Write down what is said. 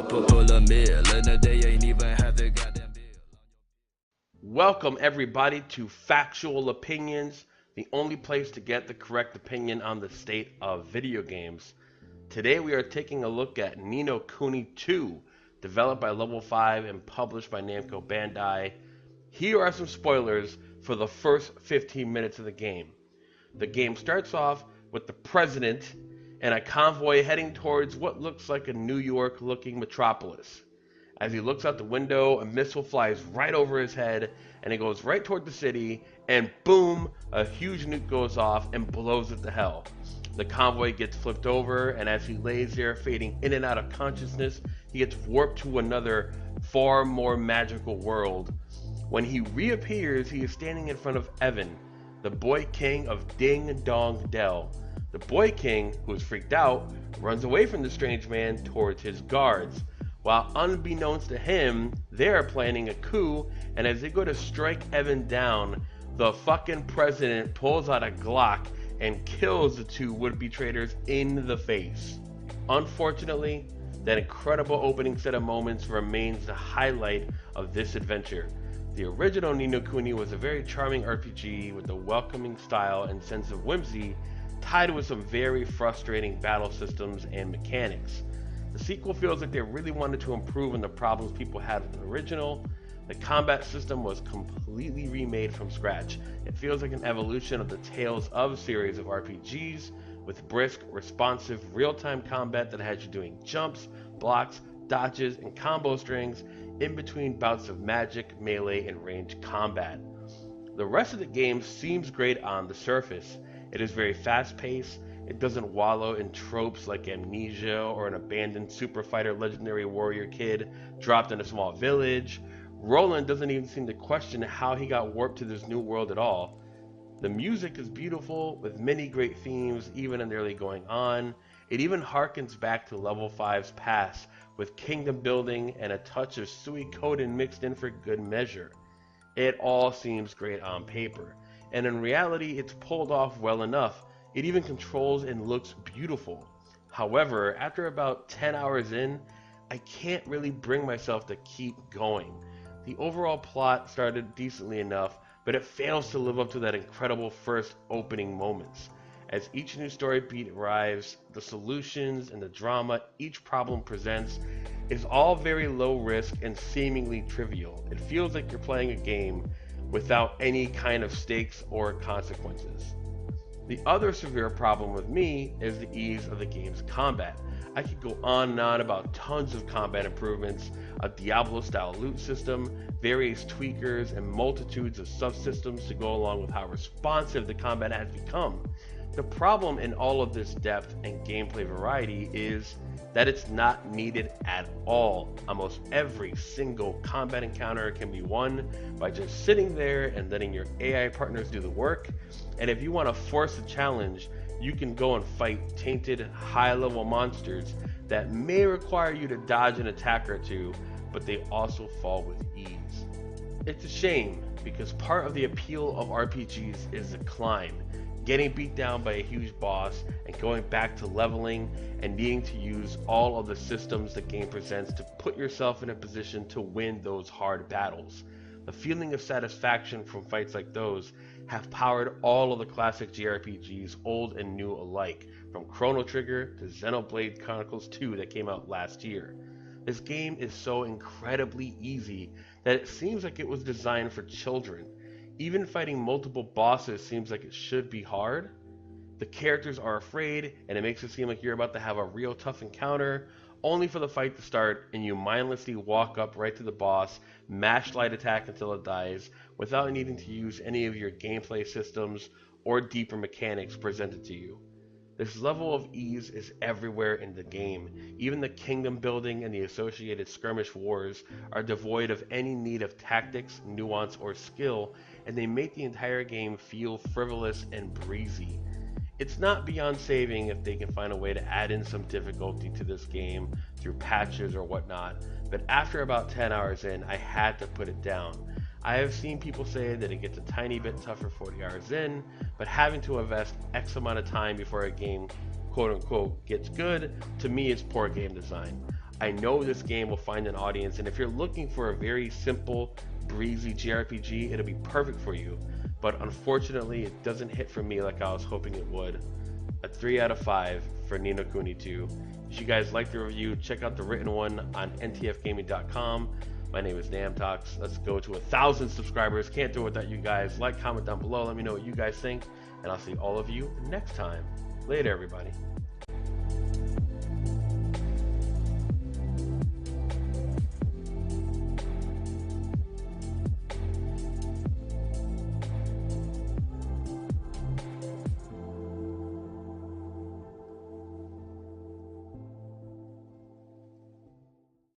pull a meal, and they ain't even have the goddamn bill. Welcome everybody to Factual Opinions, the only place to get the correct opinion on the state of video games. Today we are taking a look at Ni no Kuni 2, developed by Level 5 and published by Namco Bandai. Here are some spoilers for the first 15 minutes of the game. The game starts off with the president and a convoy heading towards what looks like a New York looking metropolis. As he looks out the window, a missile flies right over his head and it goes right toward the city, and boom, a huge nuke goes off and blows it to hell. The convoy gets flipped over, and as he lays there fading in and out of consciousness, he gets warped to another far more magical world. When he reappears, he is standing in front of Evan, the boy king of Ding Dong Dell. The boy king, who is freaked out, runs away from the strange man towards his guards. While unbeknownst to him, they're planning a coup, and as they go to strike Evan down, the fucking president pulls out a Glock and kills the two would-be traitors in the face. Unfortunately, that incredible opening set of moments remains the highlight of this adventure. The original Ni no Kuni was a very charming RPG with a welcoming style and sense of whimsy, tied with some very frustrating battle systems and mechanics. The sequel feels like they really wanted to improve on the problems people had with the original. The combat system was completely remade from scratch. It feels like an evolution of the Tales of series of RPGs, with brisk, responsive, real-time combat that has you doing jumps, blocks, dodges, and combo strings in between bouts of magic, melee, and ranged combat. The rest of the game seems great on the surface. It is very fast-paced. It doesn't wallow in tropes like amnesia or an abandoned super fighter legendary warrior kid dropped in a small village. Roland doesn't even seem to question how he got warped to this new world at all. The music is beautiful, with many great themes even in the early going on. It even harkens back to Level 5's past, with kingdom building and a touch of Suikoden mixed in for good measure. It all seems great on paper, and in reality it's pulled off well enough. It even controls and looks beautiful. However, after about 10 hours in, I can't really bring myself to keep going. The overall plot started decently enough, but it fails to live up to that incredible first opening moments. As each new story beat arrives, the solutions and the drama each problem presents is all very low risk and seemingly trivial. It feels like you're playing a game without any kind of stakes or consequences. The other severe problem with me is the ease of the game's combat. I could go on and on about tons of combat improvements, a Diablo-style loot system, various tweakers, and multitudes of subsystems to go along with how responsive the combat has become. The problem in all of this depth and gameplay variety is that it's not needed at all. Almost every single combat encounter can be won by just sitting there and letting your AI partners do the work. And if you want to force a challenge, you can go and fight tainted, high-level monsters that may require you to dodge an attack or two, but they also fall with ease. It's a shame, because part of the appeal of RPGs is the climb. Getting beat down by a huge boss and going back to leveling and needing to use all of the systems the game presents to put yourself in a position to win those hard battles. The feeling of satisfaction from fights like those have powered all of the classic JRPGs, old and new alike, from Chrono Trigger to Xenoblade Chronicles 2 that came out last year. This game is so incredibly easy that it seems like it was designed for children. Even fighting multiple bosses seems like it should be hard. The characters are afraid, and it makes it seem like you're about to have a real tough encounter, only for the fight to start and you mindlessly walk up right to the boss, mash light attack until it dies, without needing to use any of your gameplay systems or deeper mechanics presented to you. This level of ease is everywhere in the game. Even the kingdom building and the associated skirmish wars are devoid of any need of tactics, nuance, or skill, and they make the entire game feel frivolous and breezy. It's not beyond saving if they can find a way to add in some difficulty to this game through patches or whatnot, but after about 10 hours in, I had to put it down. I have seen people say that it gets a tiny bit tougher 40 hours in, but having to invest X amount of time before a game quote unquote gets good, to me is poor game design. I know this game will find an audience, and if you're looking for a very simple, breezy JRPG, it'll be perfect for you. But unfortunately, it doesn't hit for me like I was hoping it would. A 3 out of 5 for Ni no Kuni 2. If you guys like the review, check out the written one on ntfgaming.com. My name is Namtox. Let's go to 1,000 subscribers. Can't do it without you guys. Like, comment down below. Let me know what you guys think. And I'll see all of you next time. Later, everybody.